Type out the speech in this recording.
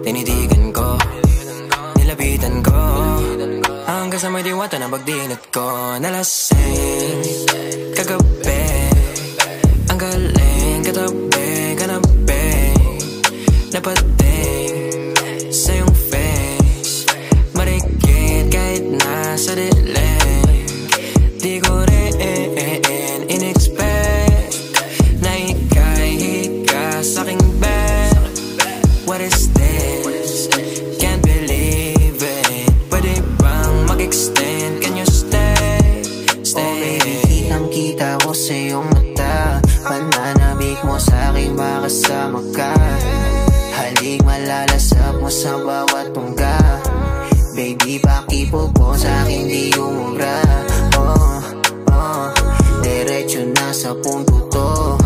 Tinitigan ko, nilapitan ko, hanggang sa may diwata na pagdinat ko. Nalasing kagabi, ang galing katabi, kanabi, napating sa iyong face, marikit kahit nasa dilim. Di ko rin in-expect na ika'y hika sa'king bed. What is this? Can't believe it. Pwede bang mag-extend? Can you stay? Stay. Oh baby, kitang-kita ko sa iyong mata. Pananabik mo sa'king makasama ka. Halik malalasap mo sa bawat tungga. Baby, pakipo po sa'king di umubra. Oh, diretso na sa punto to.